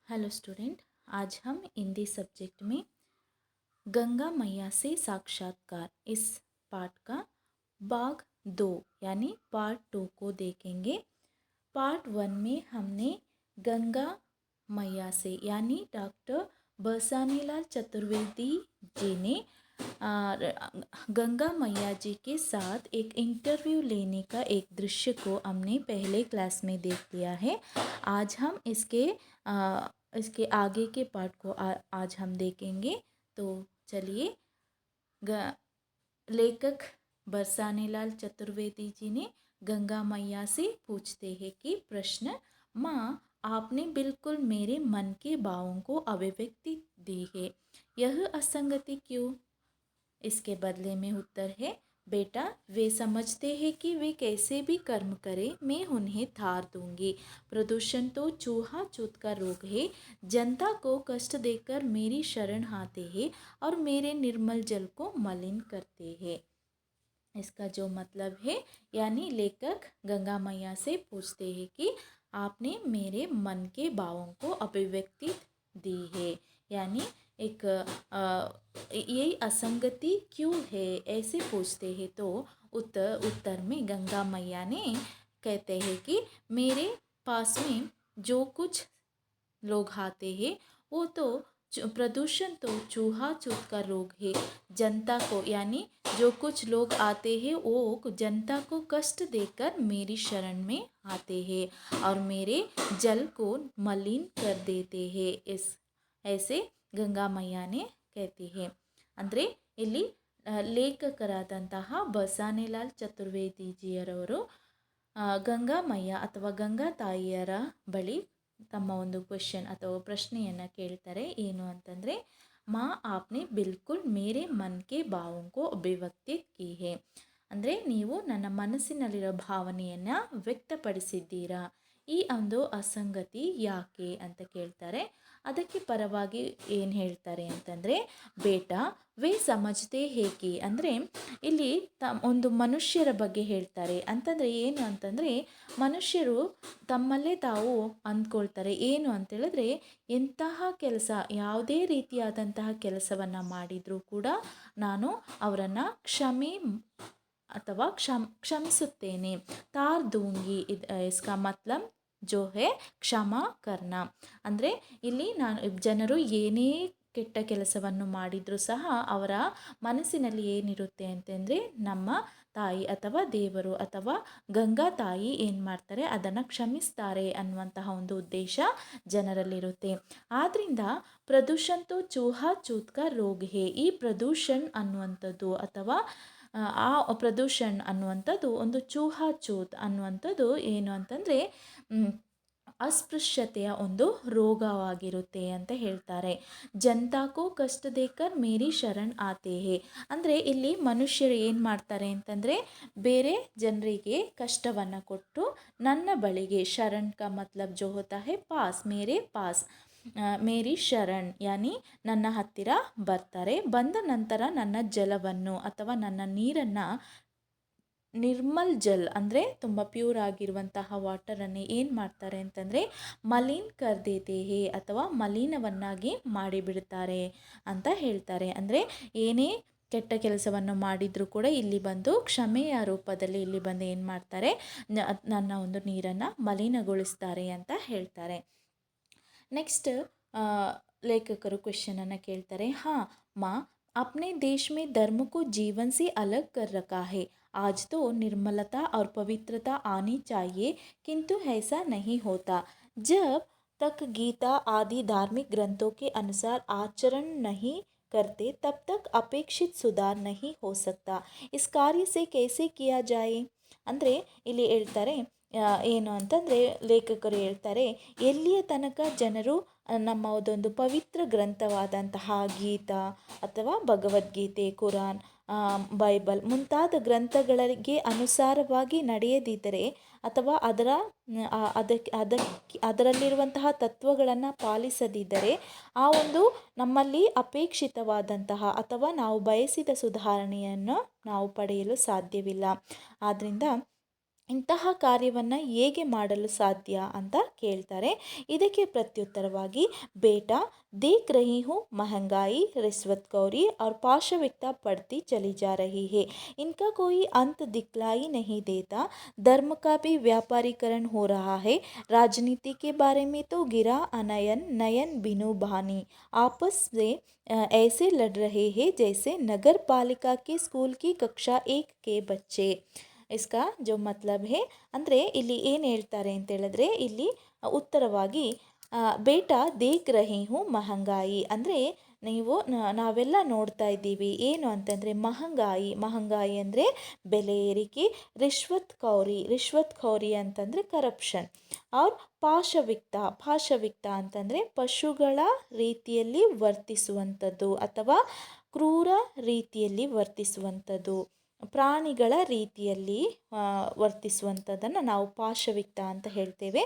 Hello student. आज हम Hindi subject में गंगा मैया से साक्षात्कार इस पाठ का भाग 2 यानी पार्ट 2 को देखेंगे। पार्ट 1 में हमने गंगा मैया से यानी डॉक्टर बरसानीलाल चतुर्वेदी जी ने गंगा मैया जी के साथ एक इंटरव्यू लेने का एक दृश्य को हमने पहले क्लास में देख लिया है। आज हम इसके आगे के पार्ट को आज हम देखेंगे। तो चलिए, लेखक बरसानेलाल चतुर्वेदी जी ने गंगा मैया से पूछते हैं कि प्रश्न, माँ आपने बिल्कुल मेरे मन के भावों को अभिव्यक्ति दी है, यह असंगति क्यों? इसके बदले में उत्तर है, बेटा वे समझते हैं कि वे कैसे भी कर्म करें मैं उन्हें थार दूंगी। प्रदूषण तो चूहा चूत का रोग है, जनता को कष्ट देकर मेरी शरण आते हैं और मेरे निर्मल जल को मलिन करते हैं। इसका जो मतलब है, यानी लेखक गंगा मैया से पूछते हैं कि आपने मेरे मन के भावों को अभिव्यक्ति दी है, यानी एक ये असंगति क्यों है ऐसे पूछते हैं। तो उत्तर में गंगा मैया ने कहते हैं कि मेरे पास में जो कुछ लोग आते हैं वो तो प्रदूषण तो चूहा चूत का रोग है। जनता को यानी जो कुछ लोग आते हैं वो जनता को कष्ट देकर मेरी शरण में आते हैं और मेरे जल को मलिन कर देते हैं। इस ऐसे ಗಂಗಾ ಮಯ್ಯಾನೆ कहती है। ಅಂದರೆ ಇಲ್ಲಿ ಲೇಖಕರಾದಂತಹ ಬಸವನಲಾಲ್ ಚತುರ್ವೇದಿಜಿಯರವರು ಗಂಗಾ ಮಯ್ಯ ಅಥವಾ ಗಂಗಾ ತಾಯಿಯರ ಬಳಿ ತಮ್ಮ ಒಂದು ಕ್ವೆಶ್ಚನ್ ಅಥವಾ ಪ್ರಶ್ನೆಯನ್ನು ಕೇಳ್ತಾರೆ। ಏನು ಅಂತಂದರೆ, ಮಾ ಆಪ್ನೆ ಬಿಲ್ಕುಲ್ ಮೇರೆ ಮನ್ ಕೆ ಭಾವೋं को ಅಭಿವ್ಯಕ್ತಿ ಕಿ ಹೇ, ಅಂದರೆ ನೀವು ನನ್ನ ಮನಸ್ಸಿನಲ್ಲಿರೋ ಭಾವನೆಯನ್ನು ವ್ಯಕ್ತಪಡಿಸಿದ್ದೀರಾ, ಈ ಒಂದು ಅಸಂಗತಿ ಯಾಕೆ ಅಂತ ಕೇಳ್ತಾರೆ। ಅದಕ್ಕೆ ಪರವಾಗಿ ಏನು ಹೇಳ್ತಾರೆ ಅಂತಂದರೆ, ಬೇಟಾ ವೇ ಸಮಜ್ತೆ ಹೇಗೆ, ಅಂದರೆ ಇಲ್ಲಿ ಒಂದು ಮನುಷ್ಯರ ಬಗ್ಗೆ ಹೇಳ್ತಾರೆ ಅಂತಂದರೆ ಏನು ಅಂತಂದರೆ, ಮನುಷ್ಯರು ತಮ್ಮಲ್ಲೇ ತಾವು ಅಂದ್ಕೊಳ್ತಾರೆ ಏನು ಅಂತೇಳಿದ್ರೆ, ಎಂತಹ ಕೆಲಸ ಯಾವುದೇ ರೀತಿಯಾದಂತಹ ಕೆಲಸವನ್ನು ಮಾಡಿದರೂ ಕೂಡ ನಾನು ಅವರನ್ನು ಕ್ಷಮಿಸುತ್ತೇನೆ, ತಾರ್ ದೂಂಗಿ। ಇಸ್ಕಾ ಮತ್ಲಬ್ ಜೋ ಹೇ ಕ್ಷಮಾ ಕರ್ನಾ, ಅಂದರೆ ಇಲ್ಲಿ ಜನರು ಏನೇ ಕೆಟ್ಟ ಕೆಲಸವನ್ನು ಮಾಡಿದರೂ ಸಹ ಅವರ ಮನಸ್ಸಿನಲ್ಲಿ ಏನಿರುತ್ತೆ ಅಂತಂದರೆ, ನಮ್ಮ ತಾಯಿ ಅಥವಾ ದೇವರು ಅಥವಾ ಗಂಗಾ ತಾಯಿ ಏನು ಮಾಡ್ತಾರೆ ಅದನ್ನು ಕ್ಷಮಿಸ್ತಾರೆ ಅನ್ನುವಂತಹ ಒಂದು ಉದ್ದೇಶ ಜನರಲ್ಲಿರುತ್ತೆ। ಆದ್ದರಿಂದ ಪ್ರದೂಷಣ ತೋ ಚೂಹಾ ಚೂತ್ ಕಾ ರೋಗ್ ಹೇ, ಈ ಪ್ರದೂಷಣ್ ಅನ್ನುವಂಥದ್ದು ಅಥವಾ ಆ ಪ್ರದೂಷಣ್ ಅನ್ನುವಂಥದ್ದು ಒಂದು ಚೂಹಾ ಚೂತ್ ಅನ್ನುವಂಥದ್ದು ಏನು ಅಂತಂದರೆ ಅಸ್ಪೃಶ್ಯತೆಯ ಒಂದು ರೋಗವಾಗಿರುತ್ತೆ ಅಂತ ಹೇಳ್ತಾರೆ। ಜನತಾಕೋ ಕಷ್ಟ ದೇಕರ್ ಮೇರಿ ಶರಣ್ ಆತೆ ಹೇ, ಅಂದರೆ ಇಲ್ಲಿ ಮನುಷ್ಯರು ಏನು ಮಾಡ್ತಾರೆ ಅಂತಂದರೆ, ಬೇರೆ ಜನರಿಗೆ ಕಷ್ಟವನ್ನು ಕೊಟ್ಟು ನನ್ನ ಬಳಿಗೆ, ಶರಣ್ ಕಾ ಮತ್ಲಬ್ ಜೋ ಹೋತಾ ಹೇ ಪಾಸ್, ಮೇರೆ ಪಾಸ್ ಮೇರಿ ಶರಣ್ ಯಾನಿ ನನ್ನ ಹತ್ತಿರ ಬರ್ತಾರೆ, ಬಂದ ನಂತರ ನನ್ನ ಜಲವನ್ನು ಅಥವಾ ನನ್ನ ನೀರನ್ನು, ನಿರ್ಮಲ್ ಜಲ್ ಅಂದರೆ ತುಂಬ ಪ್ಯೂರ್ ಆಗಿರುವಂತಹ ವಾಟರನ್ನೇ ಏನು ಮಾಡ್ತಾರೆ ಅಂತಂದರೆ ಮಲಿನ್ ಕರ್ ದೇತೆ ಹೇ, ಅಥವಾ ಮಲಿನವನ್ನಾಗಿ ಮಾಡಿಬಿಡ್ತಾರೆ ಅಂತ ಹೇಳ್ತಾರೆ। ಅಂದರೆ ಏನೇ ಕೆಟ್ಟ ಕೆಲಸವನ್ನು ಮಾಡಿದರೂ ಕೂಡ ಇಲ್ಲಿ ಬಂದು ಕ್ಷಮೆಯ ರೂಪದಲ್ಲಿ ಇಲ್ಲಿ ಬಂದು ಏನು ಮಾಡ್ತಾರೆ, ನನ್ನ ಒಂದು ನೀರನ್ನು ಮಲಿನಗೊಳಿಸ್ತಾರೆ ಅಂತ ಹೇಳ್ತಾರೆ। ನೆಕ್ಸ್ಟ್ लेखकರು क्वेश्चन ಕೇಳ್ತಾರೆ, हाँ माँ अपने देश में धर्म को जीवन से अलग कर रखा है, आज तो निर्मलता और पवित्रता आनी चाहिए किंतु ऐसा नहीं होता। जब तक गीता आदि धार्मिक ग्रंथों के अनुसार आचरण नहीं करते तब तक अपेक्षित सुधार नहीं हो सकता। इस कार्य से कैसे किया जाए, ಅಂದರೆ ಇಲ್ಲಿ ಹೇಳ್ತಾರೆ ಏನು ಅಂತಂದರೆ, ಲೇಖಕರು ಹೇಳ್ತಾರೆ, ಎಲ್ಲಿಯ ತನಕ ಜನರು ನಮ್ಮ ಅದೊಂದು ಪವಿತ್ರ ಗ್ರಂಥವಾದಂತಹ ಗೀತಾ ಅಥವಾ ಭಗವದ್ಗೀತೆ, ಕುರಾನ್, ಬೈಬಲ್ ಮುಂತಾದ ಗ್ರಂಥಗಳಿಗೆ ಅನುಸಾರವಾಗಿ ನಡೆಯದಿದ್ದರೆ ಅಥವಾ ಅದರಲ್ಲಿರುವಂತಹ ತತ್ವಗಳನ್ನು ಪಾಲಿಸದಿದ್ದರೆ ಆ ಒಂದು ನಮ್ಮಲ್ಲಿ ಅಪೇಕ್ಷಿತವಾದಂತಹ ಅಥವಾ ನಾವು ಬಯಸಿದ ಸುಧಾರಣೆಯನ್ನು ನಾವು ಪಡೆಯಲು ಸಾಧ್ಯವಿಲ್ಲ। ಆದ್ದರಿಂದ ಇಂತಹ ಕಾರ್ಯವನ್ನು ಹೇಗೆ ಮಾಡಲು ಸಾಧ್ಯ ಅಂತ ಕೇಳ್ತಾರೆ. ಇದಕ್ಕೆ ಪ್ರತ್ಯುತ್ತರವಾಗಿ ಬೇಟಾ ದೇख रही हूँ महंगाई रिश्वतखोरी और पाशविकता बढ़ती चली जा रही है, इनका कोई अंत दिखलाई नहीं देता, धर्म का भी व्यापारीकरण हो रहा है, राजनीति के बारे में तो गिरा अनयन नयन बिनु बहानी आपस में ऐसे लड़ रहे हैं जैसे नगर पालिका के स्कूल की कक्षा 1 के बच्चे. ಇಸ್ಕಾ ಜೋ ಮತ್ಲಬ್ ಹೇ ಅಂದರೆ ಇಲ್ಲಿ ಏನು ಹೇಳ್ತಾರೆ ಅಂತ ಹೇಳಿದ್ರೆ ಇಲ್ಲಿ ಉತ್ತರವಾಗಿ ಬೇಟಾ ದೇಖ್ ರಹಿ ಹೂँ ಮಹಂಗಾಯಿ ಅಂದರೆ ನೀವು ನಾವೆಲ್ಲ ನೋಡ್ತಾ ಇದ್ದೀವಿ ಏನು ಅಂತಂದರೆ ಮಹಂಗಾಯಿ ಅಂದರೆ ಬೆಲೆ ಏರಿಕೆ, ರಿಶ್ವತ್ ಖೌರಿ ಅಂತಂದರೆ ಕರಪ್ಷನ್, ಅವ್ರ ಪಾಶವಿಕ್ತ ಅಂತಂದರೆ ಪಶುಗಳ ರೀತಿಯಲ್ಲಿ ವರ್ತಿಸುವಂಥದ್ದು ಅಥವಾ ಕ್ರೂರ ರೀತಿಯಲ್ಲಿ ವರ್ತಿಸುವಂಥದ್ದು, ಪ್ರಾಣಿಗಳ ರೀತಿಯಲ್ಲಿ ವರ್ತಿಸುವಂಥದ್ದನ್ನು ನಾವು ಪಾಶವಿಕ್ತ ಅಂತ ಹೇಳ್ತೇವೆ.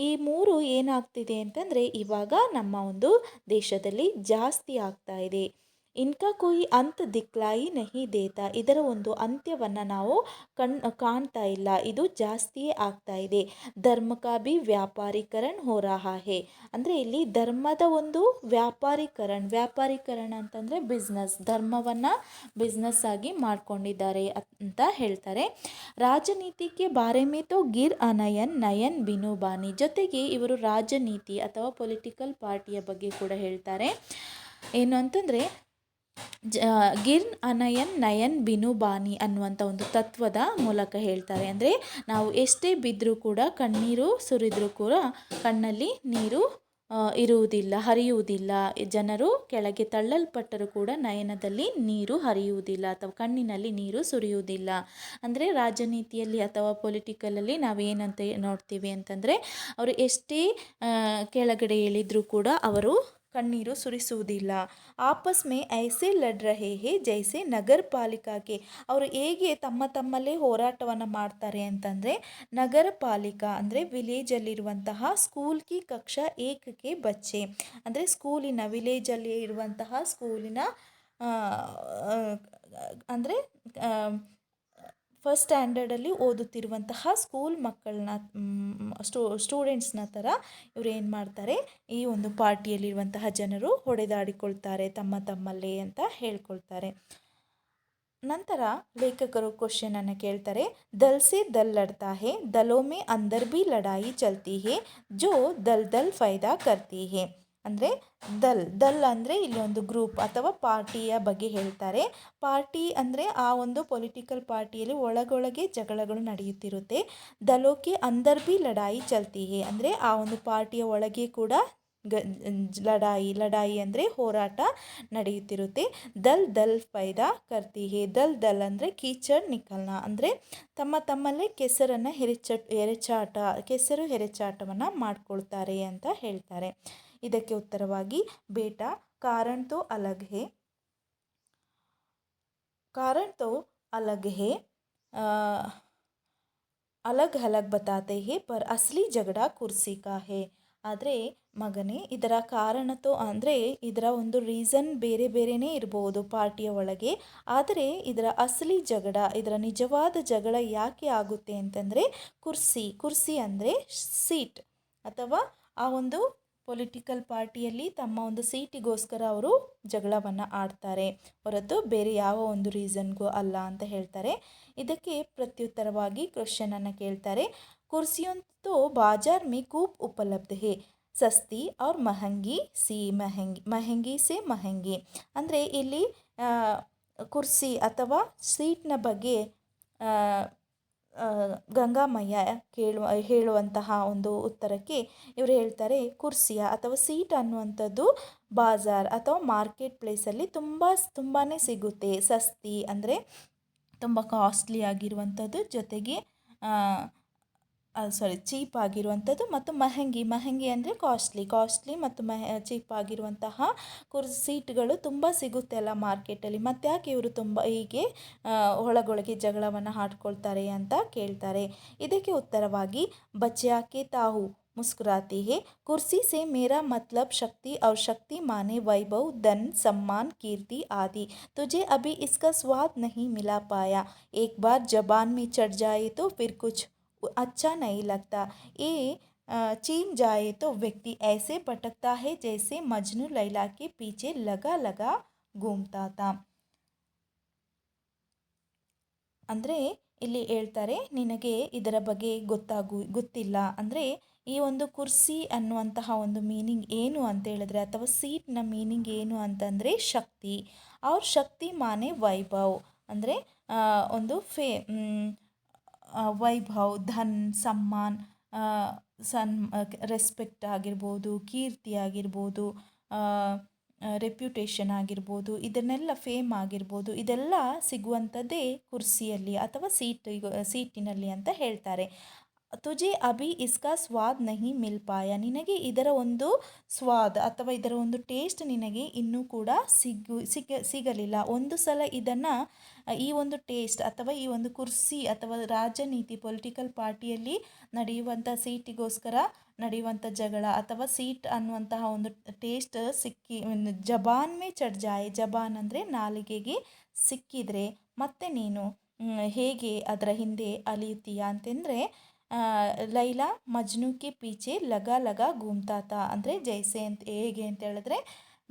ಈ ಮೂರು ಏನಾಗ್ತಿದೆ ಅಂತಂದರೆ ಇವಾಗ ನಮ್ಮ ಒಂದು ದೇಶದಲ್ಲಿ ಜಾಸ್ತಿ ಆಗ್ತಾ ಇದೆ. ಇನ್ಕಾ ಕೋಯಿ ಅಂತ್ ದಿಕ್ಲಾಯಿ ನಹಿ ದೇತಾ, ಇದರ ಒಂದು ಅಂತ್ಯವನ್ನು ನಾವು ಕಾಣ್ತಾ ಇಲ್ಲ, ಇದು ಜಾಸ್ತಿಯೇ ಆಗ್ತಾ ಇದೆ. ಧರ್ಮ ಕಾ ಭಿ ವ್ಯಾಪಾರೀಕರಣ ಹೋ ರಹಾ ಹೇ ಅಂದರೆ ಇಲ್ಲಿ ಧರ್ಮದ ಒಂದು ವ್ಯಾಪಾರೀಕರಣ ಅಂತಂದರೆ ಬಿಸ್ನೆಸ್, ಧರ್ಮವನ್ನು ಬಿಸ್ನೆಸ್ ಆಗಿ ಮಾಡ್ಕೊಂಡಿದ್ದಾರೆ ಅಂತ ಹೇಳ್ತಾರೆ. ರಾಜನೀತಿಗೆ ಬಾರೆ ಮೇ ತೋ ಗಿರ್ ಅನಯನ್ ನಯನ್ ಬಿನು ಬಾನಿ, ಜೊತೆಗೆ ಇವರು ರಾಜನೀತಿ ಅಥವಾ ಪೊಲಿಟಿಕಲ್ ಪಾರ್ಟಿಯ ಬಗ್ಗೆ ಕೂಡ ಹೇಳ್ತಾರೆ. ಏನು ಅಂತಂದರೆ ಗಿರ್ ಅನಯನ್ ನಯನ್ ಬಿನು ಬಾನಿ ಅನ್ನುವಂಥ ಒಂದು ತತ್ವದ ಮೂಲಕ ಹೇಳ್ತಾರೆ. ಅಂದರೆ ನಾವು ಎಷ್ಟೇ ಬಿದ್ದರೂ ಕೂಡ ಕಣ್ಣೀರು ಸುರಿದ್ರೂ ಕೂಡ ಕಣ್ಣಲ್ಲಿ ನೀರು ಹರಿಯುವುದಿಲ್ಲ, ಜನರು ಕೆಳಗೆ ತಳ್ಳಲ್ಪಟ್ಟರೂ ಕೂಡ ನಯನದಲ್ಲಿ ನೀರು ಹರಿಯುವುದಿಲ್ಲ ಅಥವಾ ಕಣ್ಣಿನಲ್ಲಿ ನೀರು ಸುರಿಯುವುದಿಲ್ಲ. ಅಂದರೆ ರಾಜನೀತಿಯಲ್ಲಿ ಅಥವಾ ಪೊಲಿಟಿಕಲಲ್ಲಿ ನಾವೇನಂತ ನೋಡ್ತೀವಿ ಅಂತಂದರೆ ಅವರು ಎಷ್ಟೇ ಕೆಳಗಡೆ ಇಳಿದ್ರೂ ಕೂಡ ಅವರು ಕಣ್ಣೀರು ಸುರಿಸುವುದಿಲ್ಲ. ಆಪಸ್ ಮೇ ಐಸೆ ಲಡ್ ರಹೆ ಹೇ ಜೈಸೆ ನಗರ ಪಾಲಿಕಾಗೆ, ಅವರು ಹೇಗೆ ತಮ್ಮಲ್ಲೇ ಹೋರಾಟವನ್ನು ಮಾಡ್ತಾರೆ ಅಂತಂದರೆ ನಗರ ಪಾಲಿಕಾ ಅಂದರೆ ವಿಲೇಜಲ್ಲಿರುವಂತಹ ಸ್ಕೂಲ್ ಕಿ ಕಕ್ಷಾ 1ಕ್ಕೆ ಬಚ್ಚೆ ಅಂದರೆ ವಿಲೇಜಲ್ಲಿ ಇರುವಂತಹ ಸ್ಕೂಲಿನ ಅಂದರೆ ಫಸ್ಟ್ ಸ್ಟ್ಯಾಂಡರ್ಡಲ್ಲಿ ಓದುತ್ತಿರುವಂತಹ ಸ್ಕೂಲ್ ಮಕ್ಕಳನ್ನ ಸ್ಟೂಡೆಂಟ್ಸ್ನ ಥರ ಇವರು ಏನು ಮಾಡ್ತಾರೆ, ಈ ಒಂದು ಪಾರ್ಟಿಯಲ್ಲಿರುವಂತಹ ಜನರು ಹೊಡೆದಾಡಿಕೊಳ್ತಾರೆ ತಮ್ಮಲ್ಲೇ ಅಂತ ಹೇಳ್ಕೊಳ್ತಾರೆ. ನಂತರ ಲೇಖಕರು ಕ್ವಶನನ್ನು ಕೇಳ್ತಾರೆ, ದಲ್ ಸೆ ದಲ್ ಲಡ್ತಾ ಹೇ, ದಲೋ ಮೇ ಅಂದರ್ ಭಿ ಲಡಾಯಿ ಚಲ್ತಿ ಹೇ, ಜೋ ದಲ್ ಫೈದಾ ಕರ್ತಿ ಹೇ. ಅಂದರೆ ದಲ್ ಅಂದರೆ ಇಲ್ಲಿ ಒಂದು ಗ್ರೂಪ್ ಅಥವಾ ಪಾರ್ಟಿಯ ಬಗ್ಗೆ ಹೇಳ್ತಾರೆ. ಪಾರ್ಟಿ ಅಂದರೆ ಆ ಒಂದು ಪೊಲಿಟಿಕಲ್ ಪಾರ್ಟಿಯಲ್ಲಿ ಒಳಗೊಳಗೆ ಜಗಳಗಳು ನಡೆಯುತ್ತಿರುತ್ತೆ. ದಲೋಕೆ ಅಂದರ್ ಭಿ ಲಡಾಯಿ ಚಲ್ತಿ ಹೇ ಅಂದರೆ ಆ ಒಂದು ಪಾರ್ಟಿಯ ಒಳಗೆ ಕೂಡ ಲಡಾಯಿ ಅಂದರೆ ಹೋರಾಟ ನಡೆಯುತ್ತಿರುತ್ತೆ. ದಲ್ ಫೈದಾ ಕರ್ತಿ ಹೇ, ದಲ್ ಅಂದರೆ ಕೀಚಡ್ ನಿಕಲ್ನ ಅಂದರೆ ತಮ್ಮಲ್ಲೇ ಕೆಸರು ಹೆರಚಾಟವನ್ನು ಮಾಡ್ಕೊಳ್ತಾರೆ ಅಂತ ಹೇಳ್ತಾರೆ. ಇದಕ್ಕೆ ಉತ್ತರವಾಗಿ ಬೇಟಾ ಕಾರಣ ತೋ ಅಲಗ್ ಹೇ ಅಲಗ್ ಬತಾತೆ ಹೇ ಪರ್ ಅಸ್ಲಿ ಜಗಡ ಕುರ್ಸಿ ಕಾ ಹೇ. ಆದರೆ ಮಗನೇ, ಇದರ ಕಾರಣತೋ ಅಂದರೆ ಇದರ ಒಂದು ರೀಸನ್ ಬೇರೆನೇ ಇರಬಹುದು ಪಾರ್ಟಿಯ ಒಳಗೆ, ಆದರೆ ಇದರ ಅಸಲಿ ಇದರ ನಿಜವಾದ ಜಗಳ ಯಾಕೆ ಆಗುತ್ತೆ ಅಂತಂದರೆ ಕುರ್ಸಿ ಅಂದರೆ ಸೀಟ್ ಅಥವಾ ಆ ಒಂದು ಪೊಲಿಟಿಕಲ್ ಪಾರ್ಟಿಯಲ್ಲಿ ತಮ್ಮ ಒಂದು ಸೀಟಿಗೋಸ್ಕರ ಅವರು ಜಗಳವನ್ನು ಆಡ್ತಾರೆ ಹೊರತು ಬೇರೆ ಯಾವ ಒಂದು ರೀಸನ್ಗೂ ಅಲ್ಲ ಅಂತ ಹೇಳ್ತಾರೆ. ಇದಕ್ಕೆ ಪ್ರತ್ಯುತ್ತರವಾಗಿ ಕ್ವಶನನ್ನು ಕೇಳ್ತಾರೆ, ಕುರ್ಸಿಯೋं तो बाजार में खूब उपलब्ध है, ಸಸ್ತಿ और महंगी से महंगी ಅಂದರೆ ಇಲ್ಲಿ ಕುರ್ಸಿ ಅಥವಾ ಸೀಟ್ನ ಬಗ್ಗೆ ಗಂಗಾಮಯ್ಯ ಹೇಳುವಂತಹ ಒಂದು ಉತ್ತರಕ್ಕೆ ಇವರು ಹೇಳ್ತಾರೆ, ಕುರ್ಸಿಯ ಅಥವಾ ಸೀಟ್ ಅನ್ನುವಂಥದ್ದು ಬಾಜಾರ್ ಅಥವಾ ಮಾರ್ಕೆಟ್ ಪ್ಲೇಸಲ್ಲಿ ತುಂಬಾ ಸಿಗುತ್ತೆ. ಸಸ್ತಿ ಅಂದರೆ ತುಂಬ ಕಾಸ್ಟ್ಲಿ ಆಗಿರುವಂಥದ್ದು, ಜೊತೆಗೆ ಚೀಪ್ ಆಗಿರುವಂಥದ್ದು, ಮತ್ತು ಮಹಂಗಿ ಅಂದರೆ ಕಾಸ್ಟ್ಲಿ ಮತ್ತು ಚೀಪ್ ಆಗಿರುವಂತಹ ಸೀಟ್ಗಳು ತುಂಬ ಸಿಗುತ್ತೆ ಅಲ್ಲ ಮಾರ್ಕೆಟಲ್ಲಿ. ಮತ್ತು ಯಾಕೆ ಇವರು ಹೀಗೆ ಒಳಗೊಳಗೆ ಜಗಳವನ್ನು ಆಡ್ಕೊಳ್ತಾರೆ ಅಂತ ಕೇಳ್ತಾರೆ. ಇದಕ್ಕೆ ಉತ್ತರವಾಗಿ ಬಚ್ಚಾಕೆ ತಾವು मुस्कुराती है, कुर्सी से मेरा मतलब शक्ति और शक्ति माने वैभव धन सम्मान कीर्ति आदि, तुझे अभी इसका स्वाद नहीं मिला पाया, एक बार जबान में चढ़ जाए तो फिर कुछ अच्छा नहीं लगता। ये चीन जाए तो व्यक्ति ऐसे भटकता है जैसे मजनू लैला के पीछे लगा लगा घूमता था. ಅಂದರೆ ಇಲ್ಲಿ ಹೇಳ್ತಾರೆ, ನಿನಗೆ ಇದರ ಬಗ್ಗೆ ಗೊತ್ತಿಲ್ಲ ಅಂದರೆ ಈ ಒಂದು ಕುರ್ಸಿ ಅನ್ನುವಂತಹ ಒಂದು ಮೀನಿಂಗ್ ಏನು ಅಂತ ಹೇಳಿದ್ರೆ, ಅಥವಾ ಸೀಟ್ನ ಮೀನಿಂಗ್ ಏನು ಅಂತಂದರೆ ಶಕ್ತಿ. ಅವ್ರ ಶಕ್ತಿ ಮಾನೆ ವೈಭವ್ ಅಂದರೆ ಒಂದು ವೈಭವ್, ಧನ್, ಸಮ್ಮಾನ್, ಸನ್ ರೆಸ್ಪೆಕ್ಟ್ ಆಗಿರ್ಬೋದು, ಕೀರ್ತಿ ಆಗಿರ್ಬೋದು, ರೆಪ್ಯುಟೇಷನ್ ಆಗಿರ್ಬೋದು, ಇದನ್ನೆಲ್ಲ ಫೇಮ್ ಆಗಿರ್ಬೋದು, ಇದೆಲ್ಲ ಸಿಗುವಂಥದ್ದೇ ಕುರ್ಸಿಯಲ್ಲಿ ಅಥವಾ ಸೀಟಿನಲ್ಲಿ ಅಂತ ಹೇಳ್ತಾರೆ. ತುಜೆ ಅಭಿ ಇಸ್ಕಾ ಸ್ವಾದ್ ನಹಿ ಮಿಲ್ ಪಾಯ, ನಿನಗೆ ಇದರ ಒಂದು ಸ್ವಾದ್ ಅಥವಾ ಇದರ ಒಂದು ಟೇಸ್ಟ್ ನಿನಗೆ ಇನ್ನೂ ಕೂಡ ಸಿಗಲಿಲ್ಲ. ಒಂದು ಸಲ ಇದನ್ನು, ಈ ಒಂದು ಟೇಸ್ಟ್ ಅಥವಾ ಈ ಒಂದು ಕುರ್ಸಿ ಅಥವಾ ರಾಜನೀತಿ ಪೊಲಿಟಿಕಲ್ ಪಾರ್ಟಿಯಲ್ಲಿ ನಡೆಯುವಂಥ ಸೀಟಿಗೋಸ್ಕರ ನಡೆಯುವಂಥ ಜಗಳ ಅಥವಾ ಸೀಟ್ ಅನ್ನುವಂತಹ ಒಂದು ಟೇಸ್ಟ್ ಜಬಾನ್ ಮೇ ಚढ़ ಜಾಯೆ, ಜಬಾನ್ ಅಂದರೆ ನಾಲಿಗೆಗೆ ಸಿಕ್ಕಿದರೆ ಮತ್ತೆ ನೀನು ಹೇಗೆ ಅದರ ಹಿಂದೆ ಅಲಿಯುತ್ತೀಯ ಅಂತಂದರೆ, ಲೈಲಾ ಮಜ್ನು ಕೆ ಪೀಚೆ ಲಗಾ ಲಗಾ ಘೂಮ್ತಾ ತಾ ಅಂದರೆ ಜೈಸೆ ಅಂತ, ಹೇಗೆ ಅಂತ ಹೇಳಿದ್ರೆ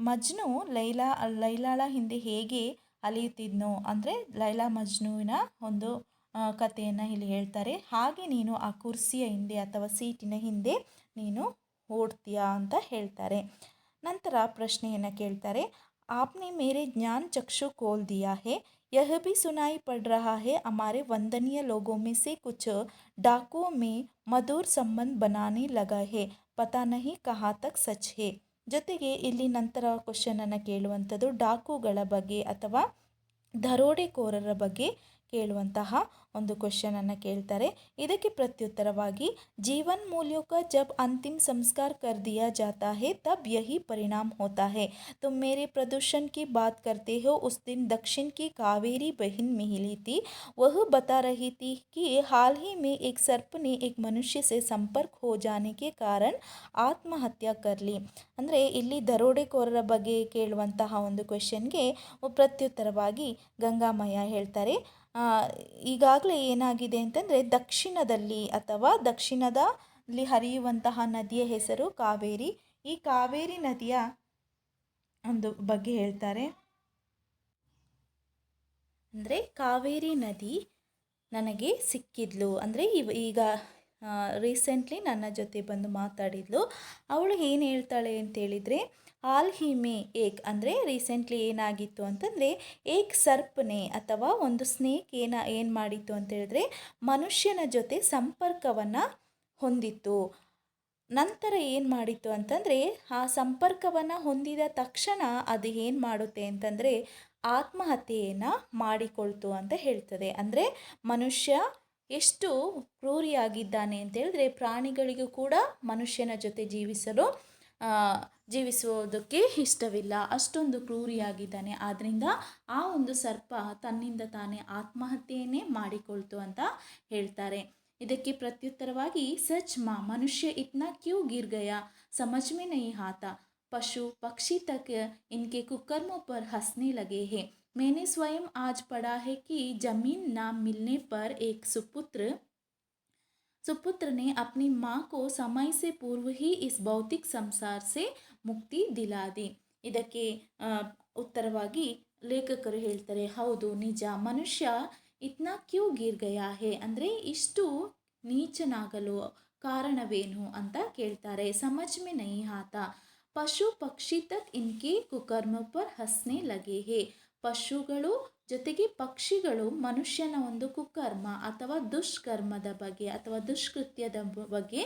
ಮಜ್ನು ಲೈಲಾಳ ಹಿಂದೆ ಹೇಗೆ ಅಲಿಯುತ್ತಿದ್ನೋ ಅಂದರೆ ಲೈಲಾ ಮಜ್ನುವಿನ ಒಂದು ಕಥೆಯನ್ನು ಇಲ್ಲಿ ಹೇಳ್ತಾರೆ. ಹಾಗೆ ನೀನು ಆ ಕುರ್ಸಿಯ ಹಿಂದೆ ಅಥವಾ ಸೀಟಿನ ಹಿಂದೆ ನೀನು ಓಡ್ತೀಯಾ ಅಂತ ಹೇಳ್ತಾರೆ. ನಂತರ ಪ್ರಶ್ನೆಯನ್ನು ಕೇಳ್ತಾರೆ, आपने मेरे ज्ञान चक्षु खोल दिया है, यह भी सुनाई पड़ रहा है हमारे वंदनीय लोगों में से कुछ डाकुओं में मधुर संबंध बनाने लगा है, पता नहीं कहाँ तक सच है. ಜೊತೆಗೆ ಇಲ್ಲಿ ನಂತರ ಕ್ವಶನನ್ನು ಕೇಳುವಂಥದ್ದು ಡಾಕುಗಳ ಬಗ್ಗೆ ಅಥವಾ ದರೋಡೆಕೋರರ ಬಗ್ಗೆ ಕೇಳುವಂತಹ ಒಂದು ಕ್ವಶನನ್ನು ಕೇಳ್ತಾರೆ. ಇದಕ್ಕೆ ಪ್ರತ್ಯುತ್ತರವಾಗಿ, जीवन मूल्यों का जब अंतिम संस्कार कर दिया जाता है तब यही परिणाम होता है. तुम मेरे प्रदूषण की बात करते हो. उस दिन दक्षिण की कावेरी बहन मिली थी. वह बता रही थी कि हाल ही में एक सर्प ने एक मनुष्य से संपर्क हो जाने के कारण ಆತ್ಮಹತ್ಯೆ ಕರ್ಲಿ. ಅಂದರೆ ಇಲ್ಲಿ ದರೋಡೆಕೋರರ ಬಗ್ಗೆ ಕೇಳುವಂತಹ ಒಂದು ಕ್ವೆಶನ್ಗೆ ಪ್ರತ್ಯುತ್ತರವಾಗಿ ಗಂಗಾಮಯ್ಯ ಹೇಳ್ತಾರೆ, ಈಗಾಗಲೇ ಏನಾಗಿದೆ ಅಂತಂದರೆ ದಕ್ಷಿಣದಲ್ಲಿ ಅಥವಾ ದಕ್ಷಿಣದಲ್ಲಿ ಹರಿಯುವಂತಹ ನದಿಯ ಹೆಸರು ಕಾವೇರಿ. ಈ ಕಾವೇರಿ ನದಿಯ ಒಂದು ಬಗ್ಗೆ ಹೇಳ್ತಾರೆ. ಅಂದರೆ ಕಾವೇರಿ ನದಿ ನನಗೆ ಸಿಕ್ಕಿದ್ಲು ಅಂದರೆ ಈಗ ರೀಸೆಂಟ್ಲಿ ನನ್ನ ಜೊತೆ ಬಂದು ಮಾತಾಡಿದ್ಲು. ಅವಳು ಏನು ಹೇಳ್ತಾಳೆ ಅಂತೇಳಿದರೆ, ಹಾಲ್ ಹಿ ಮೇ ಏಕ್ ಅಂದರೆ ರೀಸೆಂಟ್ಲಿ ಏನಾಗಿತ್ತು ಅಂತಂದರೆ, ಏಕ್ ಸರ್ಪ್ನೆ ಅಥವಾ ಒಂದು ಸ್ನೇಕ್ ಏನು ಮಾಡಿತ್ತು ಅಂತೇಳಿದ್ರೆ ಮನುಷ್ಯನ ಜೊತೆ ಸಂಪರ್ಕವನ್ನು ಹೊಂದಿತ್ತು. ನಂತರ ಏನು ಮಾಡಿತ್ತು ಅಂತಂದರೆ, ಆ ಸಂಪರ್ಕವನ್ನು ಹೊಂದಿದ ತಕ್ಷಣ ಅದು ಏನು ಮಾಡುತ್ತೆ ಅಂತಂದರೆ ಆತ್ಮಹತ್ಯೆಯನ್ನು ಮಾಡಿಕೊಳ್ತು ಅಂತ ಹೇಳ್ತದೆ. ಅಂದರೆ ಮನುಷ್ಯ ಎಷ್ಟು ಕ್ರೂರಿಯಾಗಿದ್ದಾನೆ ಅಂತೇಳಿದ್ರೆ ಪ್ರಾಣಿಗಳಿಗೂ ಕೂಡ ಮನುಷ್ಯನ ಜೊತೆ ಜೀವಿಸುವುದಕ್ಕೆ ಇಷ್ಟವಿಲ್ಲ, ಅಷ್ಟೊಂದು ಕ್ರೂರಿಯಾಗಿದ್ದಾನೆ. ಆದ್ದರಿಂದ ಆ ಒಂದು ಸರ್ಪ ತನ್ನಿಂದ ತಾನೇ ಆತ್ಮಹತ್ಯೆಯನ್ನೇ ಮಾಡಿಕೊಳ್ತು ಅಂತ ಹೇಳ್ತಾರೆ. ಇದಕ್ಕೆ ಪ್ರತ್ಯುತ್ತರವಾಗಿ, ಸಚ್ ಮನುಷ್ಯ ಇತ್ನಾ ಕ್ಯೂ ಗಿರ್ ಗಯಾ ಸಮझ में नहीं आता, पशु पक्षी तक इनके कुकर्मों पर हंसने लगे हैं. मैंने स्वयं आज पढ़ा है कि जमीन ना मिलने पर एक सुपुत्र ने अपनी माँ को समय से पूर्व ही इस भौतिक संसार से ಮುಕ್ತಿ ದಿಲಾದಿ. ಇದಕ್ಕೆ ಉತ್ತರವಾಗಿ ಲೇಖಕರು ಹೇಳ್ತಾರೆ, ಹೌದು ನಿಜ, ಮನುಷ್ಯ ಇತ್ನಾ ಕ್ಯೂ ಗಿರ್ ಗಯಾ ಹೇ ಅಂದರೆ ಇಷ್ಟು ನೀಚನಾಗಲು ಕಾರಣವೇನು ಅಂತ ಕೇಳ್ತಾರೆ. ಸಮಜ್ ಮೇ ನಹೀ ಆತಾ, ಪಶು ಪಕ್ಷಿ ತಕ್ ಇನ್ಕೆ ಕುಕರ್ಮ ಪರ್ ಹಸ್ನೆ ಲಗೆ ಹೇ. ಪಶುಗಳು ಜೊತೆಗೆ ಪಕ್ಷಿಗಳು ಮನುಷ್ಯನ ಒಂದು ಕುಕರ್ಮ ಅಥವಾ ದುಷ್ಕರ್ಮದ ಬಗ್ಗೆ ಅಥವಾ ದುಷ್ಕೃತ್ಯದ ಬಗ್ಗೆ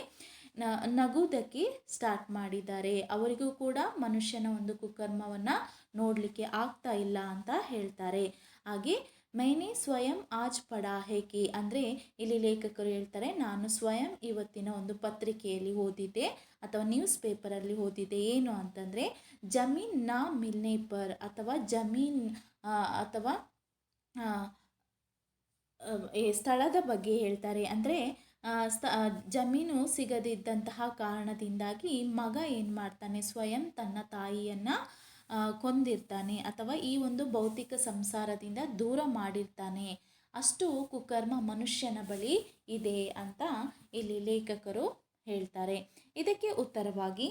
ನಗುವುದಕ್ಕೆ ಸ್ಟಾರ್ಟ್ ಮಾಡಿದ್ದಾರೆ. ಅವರಿಗೂ ಕೂಡ ಮನುಷ್ಯನ ಒಂದು ಕುಕರ್ಮವನ್ನು ನೋಡಲಿಕ್ಕೆ ಆಗ್ತಾ ಇಲ್ಲ ಅಂತ ಹೇಳ್ತಾರೆ. ಹಾಗೆ ಮೈನೆ ಸ್ವಯಂ ಆಜ್ ಪಡಾ ಹೇ ಕಿ ಅಂದರೆ ಇಲ್ಲಿ ಲೇಖಕರು ಹೇಳ್ತಾರೆ, ನಾನು ಸ್ವಯಂ ಇವತ್ತಿನ ಒಂದು ಪತ್ರಿಕೆಯಲ್ಲಿ ಓದಿದ್ದೆ ಅಥವಾ ನ್ಯೂಸ್ ಪೇಪರಲ್ಲಿ ಓದಿದ್ದೆ. ಏನು ಅಂತಂದರೆ, ಜಮೀನ್ ನಾ ಮಿಲ್ನೆ ಪರ್ ಅಥವಾ ಜಮೀನ್ ಅಥವಾ ಸ್ಥಳದ ಬಗ್ಗೆ ಹೇಳ್ತಾರೆ. ಅಂದರೆ ಜಮೀನು ಸಿಗದಿದ್ದಂತಹ ಕಾರಣದಿಂದಾಗಿ ಮಗ ಏನು ಮಾಡ್ತಾನೆ, ಸ್ವಯಂ ತನ್ನ ತಾಯಿಯನ್ನು ಕೊಂದಿರ್ತಾನೆ ಅಥವಾ ಈ ಒಂದು ಭೌತಿಕ ಸಂಸಾರದಿಂದ ದೂರ ಮಾಡಿರ್ತಾನೆ ಅಷ್ಟು ಕುಕರ್ಮ ಮನುಷ್ಯನ ಬಳಿ ಇದೆ ಅಂತ ಇಲ್ಲಿ ಲೇಖಕರು ಹೇಳ್ತಾರೆ. ಇದಕ್ಕೆ ಉತ್ತರವಾಗಿ,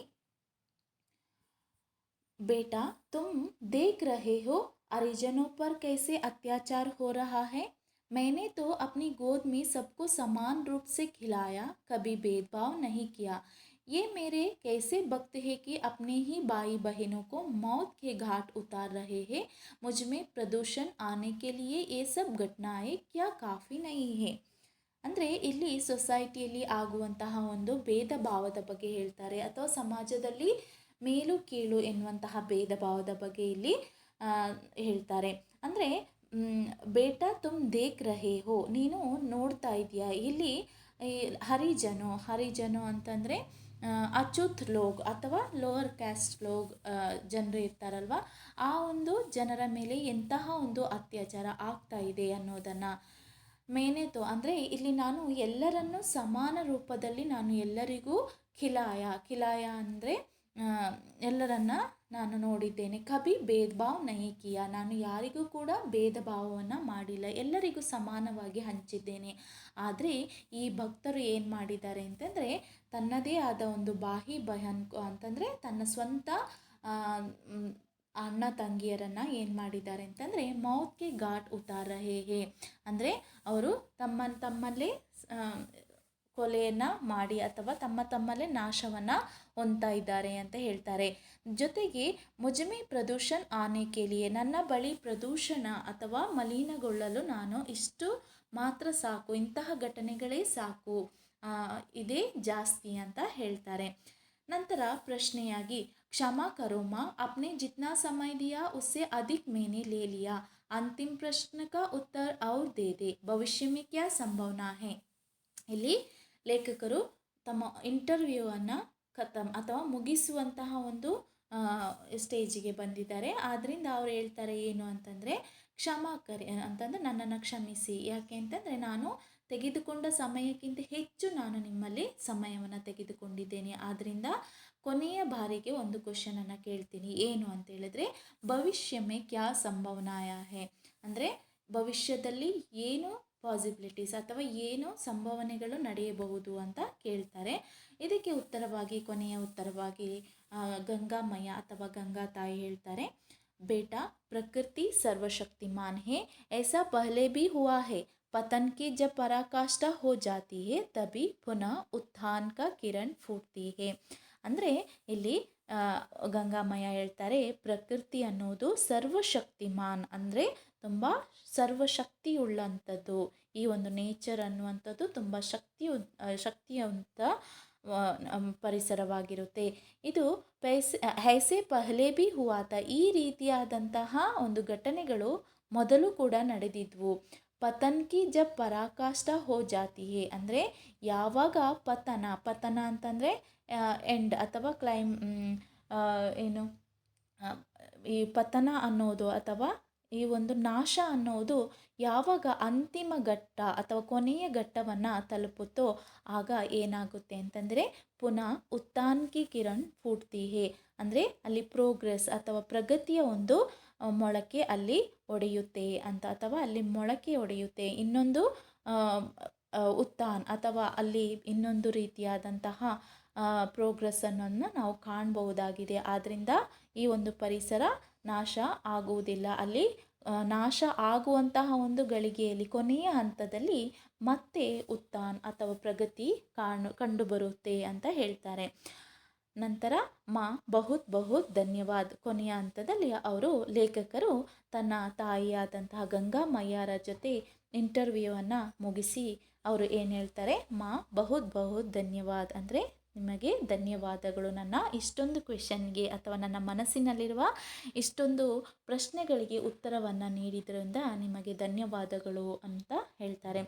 बेटा तुम देख रहे हो हरिजनों पर कैसे अत्याचार हो रहा है। मैंने तो अपनी गोद में सबको समान रूप से खिलाया, कभी भेदभाव नहीं किया। ये मेरे कैसे वक्त है कि अपने ही भाई बहनों को मौत के घाट उतार रहे हैं। मुझ में प्रदूषण आने के लिए ये सब घटनाएं क्या काफ़ी नहीं है। ಅಂದರೆ ಇಲ್ಲಿ ಸೊಸೈಟಿಯಲ್ಲಿ ಆಗುವಂತಹ ಒಂದು ಭೇದ ಭಾವದ ಬಗ್ಗೆ ಹೇಳ್ತಾರೆ, ಅಥವಾ ಸಮಾಜದಲ್ಲಿ ಮೇಲು ಕೀಳು ಎನ್ನುವಂತಹ ಭೇದ ಭಾವದ ಬಗ್ಗೆ ಇಲ್ಲಿ ಹೇಳ್ತಾರೆ. ಅಂದರೆ ಬೇಟಾ ತುಮ್ ದೇಖ್ ರಹೇ ಹೋ, ನೀನು ನೋಡ್ತಾ ಇದೆಯಾ. ಇಲ್ಲಿ ಹರಿಜನು ಅಂತಂದರೆ ಅಚ್ಯುತ್ ಲೋಗ್ ಅಥವಾ ಲೋವರ್ ಕ್ಯಾಸ್ಟ್ ಲೋಗ್ ಜನರು ಇರ್ತಾರಲ್ವ, ಆ ಒಂದು ಜನರ ಮೇಲೆ ಎಂತಹ ಒಂದು ಅತ್ಯಾಚಾರ ಆಗ್ತಾ ಇದೆ ಅನ್ನೋದನ್ನು ಮೇನೆತು ಅಂದರೆ ಇಲ್ಲಿ ನಾನು ಎಲ್ಲರನ್ನೂ ಸಮಾನ ರೂಪದಲ್ಲಿ ನಾನು ಎಲ್ಲರಿಗೂ ಖಿಲಾಯ ಅಂದರೆ ಎಲ್ಲರನ್ನ ನಾನು ನೋಡಿದ್ದೇನೆ. ಕಭಿ ಭೇದ ಭಾವ್ ನಹಿ ಕಿಯಾ, ನಾನು ಯಾರಿಗೂ ಕೂಡ ಭೇದ ಭಾವವನ್ನು ಮಾಡಿಲ್ಲ, ಎಲ್ಲರಿಗೂ ಸಮಾನವಾಗಿ ಹಂಚಿದ್ದೇನೆ. ಆದರೆ ಈ ಭಕ್ತರು ಏನು ಮಾಡಿದ್ದಾರೆ ಅಂತಂದರೆ ತನ್ನದೇ ಆದ ಒಂದು ಬಾಹಿ ಬಹನ್ ಅಂತಂದರೆ ತನ್ನ ಸ್ವಂತ ಅಣ್ಣ ತಂಗಿಯರನ್ನು ಏನು ಮಾಡಿದ್ದಾರೆ ಅಂತಂದರೆ ಮೌತ್ಗೆ ಘಾಟ್ ಉತಾರ ಹೇಗೆ ಅಂದರೆ ಅವರು ತಮ್ಮಲ್ಲೇ ಕೊಲೆಯನ್ನು ಮಾಡಿ ಅಥವಾ ತಮ್ಮಲ್ಲೇ ನಾಶವನ್ನು ಹೊಂದ್ತಾ ಇದ್ದಾರೆ ಅಂತ ಹೇಳ್ತಾರೆ. ಜೊತೆಗೆ ಮುಜಮೆ ಪ್ರದೂಷಣ ಆನೆ ಕೇಳಿಯೇ, ನನ್ನ ಬಳಿ ಪ್ರದೂಷಣ ಅಥವಾ ಮಲಿನಗೊಳ್ಳಲು ನಾನು ಇಷ್ಟು ಮಾತ್ರ ಸಾಕು, ಇಂತಹ ಘಟನೆಗಳೇ ಸಾಕು, ಇದೇ ಜಾಸ್ತಿ ಅಂತ ಹೇಳ್ತಾರೆ. ನಂತರ ಪ್ರಶ್ನೆಯಾಗಿ, क्षमा करो माँ, आपने जितना समय दिया उससे अधिक मैंने ले लिया। अंतिम प्रश्न का उत्तर और दे दे, भविष्य में क्या संभावना है। ಇಲ್ಲಿ ಲೇಖಕರು ತಮ್ಮ ಇಂಟರ್ವ್ಯೂವನ್ನು ಅಥವಾ ಮುಗಿಸುವಂತಹ ಒಂದು ಸ್ಟೇಜಿಗೆ ಬಂದಿದ್ದಾರೆ. ಆದ್ದರಿಂದ ಅವ್ರು ಹೇಳ್ತಾರೆ ಏನು ಅಂತಂದರೆ, ಕ್ಷಮಾಕರಿ ಅಂತಂದರೆ ನನ್ನನ್ನು ಕ್ಷಮಿಸಿ, ಯಾಕೆ ಅಂತಂದರೆ ನಾನು ತೆಗೆದುಕೊಂಡ ಸಮಯಕ್ಕಿಂತ ಹೆಚ್ಚು ನಾನು ನಿಮ್ಮಲ್ಲಿ ಸಮಯವನ್ನು ತೆಗೆದುಕೊಂಡಿದ್ದೇನೆ. ಆದ್ದರಿಂದ ಕೊನೆಯ ಬಾರಿಗೆ ಒಂದು ಕ್ವಶನನ್ನು ಕೇಳ್ತೀನಿ, ಏನು ಅಂತ ಹೇಳಿದ್ರೆ ಭವಿಷ್ಯ ಮೇ ಕ್ಯಾ ಸಂಭಾವನಾಯ ಹೇ, ಅಂದರೆ ಭವಿಷ್ಯದಲ್ಲಿ ಏನು ಪಾಸಿಬಿಲಿಟೀಸ್ ಅಥವಾ ಏನು ಸಂಭಾವನೆಗಳು ನಡೆಯಬಹುದು ಅಂತ ಕೇಳ್ತಾರೆ. ಇದಕ್ಕೆ ಕೊನೆಯ ಉತ್ತರವಾಗಿ ಗಂಗಾಮಯ್ಯ ಅಥವಾ ಗಂಗಾ ತಾಯಿ ಹೇಳ್ತಾರೆ, बेटा प्रकृति सर्वशक्तिमान है, ऐसा पहले भी हुआ है। पतन की जब पराकाष्ठा हो जाती है तभी पुनः उत्थान का किरण फूटती है. ಅಂದರೆ ಇಲ್ಲಿ ಗಂಗಾಮಯ್ಯ ಹೇಳ್ತಾರೆ, ಪ್ರಕೃತಿ ಅನ್ನೋದು ಸರ್ವಶಕ್ತಿಮಾನ್ ಅಂದರೆ ತುಂಬ ಸರ್ವಶಕ್ತಿಯುಳ್ಳಂಥದ್ದು. ಈ ಒಂದು ನೇಚರ್ ಅನ್ನುವಂಥದ್ದು ತುಂಬ ಶಕ್ತಿಯುತ ಪರಿಸರವಾಗಿರುತ್ತೆ. ಇದು ಹೈಸೆ ಪಹಲೆ ಬಿ ಹುವಾತ, ಈ ರೀತಿಯಾದಂತಹ ಒಂದು ಘಟನೆಗಳು ಮೊದಲು ಕೂಡ ನಡೆದಿದ್ವು. ಪತನ್ ಕಿ ಜಬ್ ಪರಾಕಾಷ್ಠ ಹೋ ಜಾತಿ ಹೇ, ಅಂದರೆ ಯಾವಾಗ ಪತನ ಅಂತಂದರೆ ಎಂಡ್ ಅಥವಾ ಈ ಪತನ ಅನ್ನೋದು ಅಥವಾ ಈ ಒಂದು ನಾಶ ಅನ್ನೋದು ಯಾವಾಗ ಅಂತಿಮ ಘಟ್ಟ ಅಥವಾ ಕೊನೆಯ ಘಟ್ಟವನ್ನು ತಲುಪುತ್ತೋ ಆಗ ಏನಾಗುತ್ತೆ ಅಂತಂದರೆ ಪುನಃ ಉತ್ಥಾನ್ ಕಿ ಕಿರಣ್ ಫೂಟ್ತಿ ಹೇ, ಅಂದರೆ ಅಲ್ಲಿ ಪ್ರೋಗ್ರೆಸ್ ಅಥವಾ ಪ್ರಗತಿಯ ಒಂದು ಮೊಳಕೆ ಅಲ್ಲಿ ಒಡೆಯುತ್ತೆ ಅಂತ, ಅಥವಾ ಅಲ್ಲಿ ಮೊಳಕೆ ಒಡೆಯುತ್ತೆ, ಇನ್ನೊಂದು ಉತ್ಥಾನ್ ಅಥವಾ ಅಲ್ಲಿ ಇನ್ನೊಂದು ರೀತಿಯಾದಂತಹ ಪ್ರೋಗ್ರೆಸ್ಸನ್ನು ನಾವು ಕಾಣಬಹುದಾಗಿದೆ. ಆದ್ದರಿಂದ ಈ ಒಂದು ಪರಿಸರ ನಾಶ ಆಗುವುದಿಲ್ಲ. ಅಲ್ಲಿ ನಾಶ ಆಗುವಂತಹ ಒಂದು ಗಳಿಗೆಯಲ್ಲಿ ಕೊನೆಯ ಹಂತದಲ್ಲಿ ಮತ್ತೆ ಉತ್ಥಾನ್ ಅಥವಾ ಪ್ರಗತಿ ಕಂಡುಬರುತ್ತೆ ಅಂತ ಹೇಳ್ತಾರೆ. ನಂತರ ಬಹುತ್ ಬಹುತ್ ಧನ್ಯವಾದ, ಕೊನೆಯ ಹಂತದಲ್ಲಿ ಲೇಖಕರು ತನ್ನ ತಾಯಿಯಾದಂತಹ ಗಂಗಾಮಯ್ಯರ ಜೊತೆ ಇಂಟರ್ವ್ಯೂವನ್ನು ಮುಗಿಸಿ ಅವರು ಏನು ಹೇಳ್ತಾರೆ, ಬಹುತ್ ಬಹುತ್ ಧನ್ಯವಾದ, ಅಂದರೆ ನಿಮಗೆ ಧನ್ಯವಾದಗಳು, ನನ್ನ ಇಷ್ಟೊಂದು ಕ್ವೆಶನ್ಗೆ ಅಥವಾ ನನ್ನ ಮನಸ್ಸಿನಲ್ಲಿರುವ ಇಷ್ಟೊಂದು ಪ್ರಶ್ನೆಗಳಿಗೆ ಉತ್ತರವನ್ನು ನೀಡಿದ್ರಿಂದ ನಿಮಗೆ ಧನ್ಯವಾದಗಳು ಅಂತ ಹೇಳ್ತಾರೆ.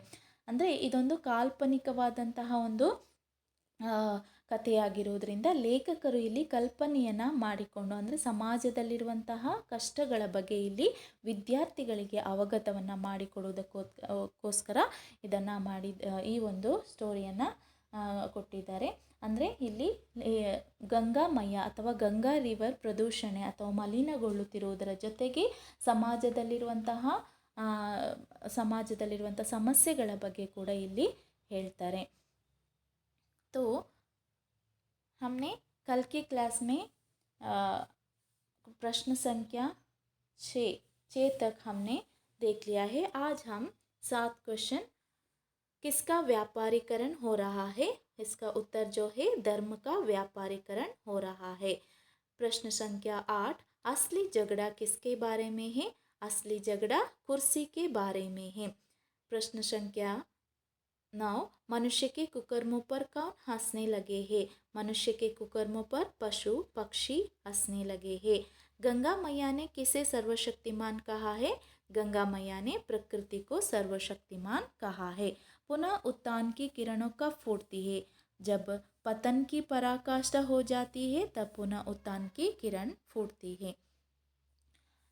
ಅಂದರೆ ಇದೊಂದು ಕಾಲ್ಪನಿಕವಾದಂತಹ ಒಂದು ಕಥೆಯಾಗಿರುವುದರಿಂದ ಲೇಖಕರು ಇಲ್ಲಿ ಕಲ್ಪನೆಯನ್ನು ಮಾಡಿಕೊಂಡು, ಅಂದರೆ ಸಮಾಜದಲ್ಲಿರುವಂತಹ ಕಷ್ಟಗಳ ಬಗ್ಗೆ ಇಲ್ಲಿ ವಿದ್ಯಾರ್ಥಿಗಳಿಗೆ ಅವಗತವನ್ನು ಮಾಡಿಕೊಡುವುದಕ್ಕೋಸ್ಕರ ಇದನ್ನು ಈ ಒಂದು ಸ್ಟೋರಿಯನ್ನು ಕೊಟ್ಟಿದ್ದಾರೆ. ಅಂದರೆ ಇಲ್ಲಿ ಗಂಗಾಮಯ್ಯ ಅಥವಾ ಗಂಗಾ ರಿವರ್ ಪ್ರದೂಷಣೆ ಅಥವಾ ಮಲಿನಗೊಳ್ಳುತ್ತಿರುವುದರ ಜೊತೆಗೆ ಸಮಾಜದಲ್ಲಿರುವಂತಹ ಸಮಾಜದಲ್ಲಿರುವಂಥ ಸಮಸ್ಯೆಗಳ ಬಗ್ಗೆ ಕೂಡ ಇಲ್ಲಿ ಹೇಳ್ತಾರೆ. तो हमने कल की क्लास में प्रश्न संख्या 6 तक हमने देख लिया है. आज हम 7 क्वेश्चन किसका व्यापारीकरण हो रहा है, इसका उत्तर जो है धर्म का व्यापारीकरण हो रहा है. प्रश्न संख्या 8, असली झगड़ा किसके बारे में है, असली झगड़ा कुर्सी के बारे में है. प्रश्न संख्या 9, मनुष्य के कुकर्मों पर कौन हंसने लगे हैं, मनुष्य के कुकर्मों पर पशु पक्षी हंसने लगे हैं. गंगा मैया ने किसे सर्वशक्तिमान कहा है, गंगा मैया ने प्रकृति को सर्वशक्तिमान कहा है. पुनः उत्थान की किरणों कब फूटती है, जब पतन की पराकाष्ठा हो जाती है तब पुनः उत्थान की किरण फूटती है.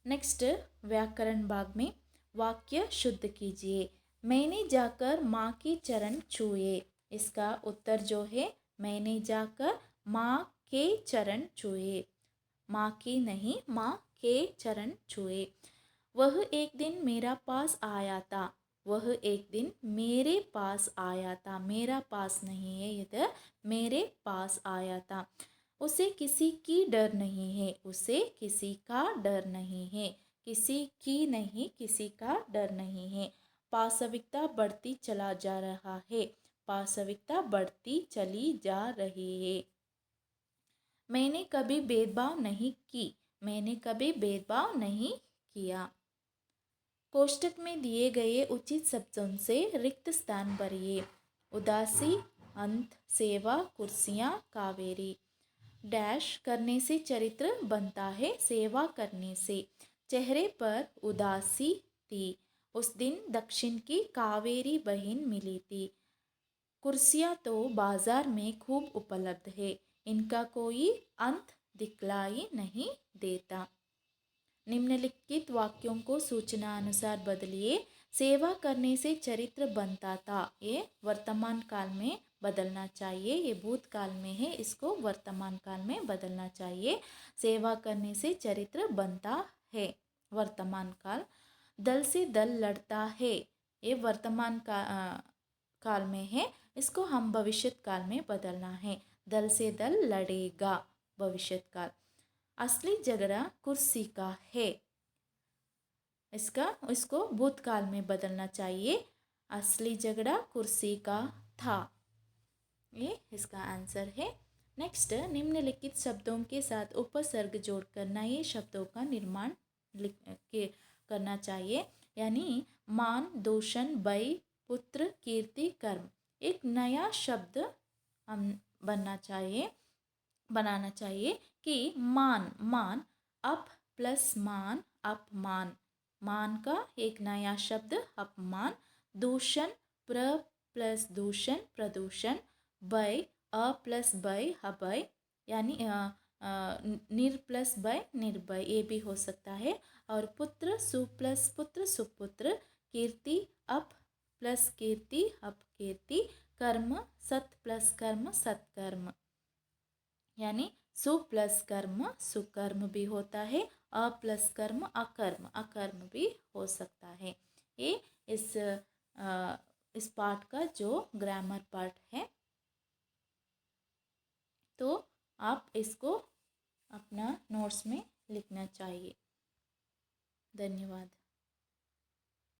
नेक्स्ट व्याकरण भाग में वाक्य शुद्ध कीजिए. मैंने जाकर माँ की चरण छुए, इसका उत्तर जो है मैंने जाकर माँ के चरण छुए, माँ की नहीं माँ के चरण छुए. वह एक दिन मेरा पास आया था, वह एक दिन मेरे पास आया था, मेरा पास नहीं है इधर, मेरे पास आया था. उसे किसी की डर नहीं है, उसे किसी का डर नहीं है, किसी की नहीं किसी का डर नहीं है. पाशविकता बढ़ती चला जा रहा है, पाशविकता बढ़ती चली जा रही है. मैंने कभी भेदभाव नहीं की, मैंने कभी भेदभाव नहीं किया. कोष्टक में दिए गए उचित शब्दों से रिक्त स्थान भरिए. उदासी, अंत, सेवा, कुर्सियाँ, कावेरी. डैश करने से चरित्र बनता है, सेवा करने से. चेहरे पर उदासी थी, उस दिन दक्षिण की कावेरी बहन मिली थी. कुर्सियाँ तो बाजार में खूब उपलब्ध है, इनका कोई अंत दिखलाई नहीं देता. निम्नलिखित वाक्यों को सूचना अनुसार बदलिए. सेवा करने से चरित्र बनता था, ये वर्तमान काल में बदलना चाहिए, ये भूतकाल में है, इसको वर्तमान काल में बदलना चाहिए. सेवा करने से चरित्र बनता है वर्तमान काल. दल से दल लड़ता है, ये वर्तमान काल में है, इसको हम भविष्य काल में बदलना है. दल से दल लड़ेगा भविष्य काल. असली झगड़ा कुर्सी का है, इसको भूतकाल में बदलना चाहिए. असली झगड़ा कुर्सी का था, ये इसका आंसर है. नेक्स्ट, निम्नलिखित शब्दों के साथ उपसर्ग जोड़कर नए शब्दों का निर्माण करना चाहिए. यानी मान, दूषण, भय, पुत्र, कीर्ति, कर्म. एक नया शब्द हम बनाना चाहिए कि मान, मान, अप प्लस मान, अपमान. मान का एक नया शब्द अपमान. दूषण, प्र प्लस दूषण, प्रदूषण. भय, अ प्लस भय, अभय. यानी निर प्लस भय, निर्भय, ये भी हो सकता है. और पुत्र, सु प्लस पुत्र, सुपुत्र. कीर्ति, अप प्लस कीर्ति, अपकीर्ति. कर्म, सत प्लस कर्म, सत्कर्म. यानी सु प्लस कर्म सुकर्म भी होता है, अ प्लस कर्म अकर्म, अकर्म भी हो सकता है. ये इस पार्ट का जो ग्रामर पार्ट है, तो आप इसको अपना नोट्स में लिखना चाहिए. धन्यवाद.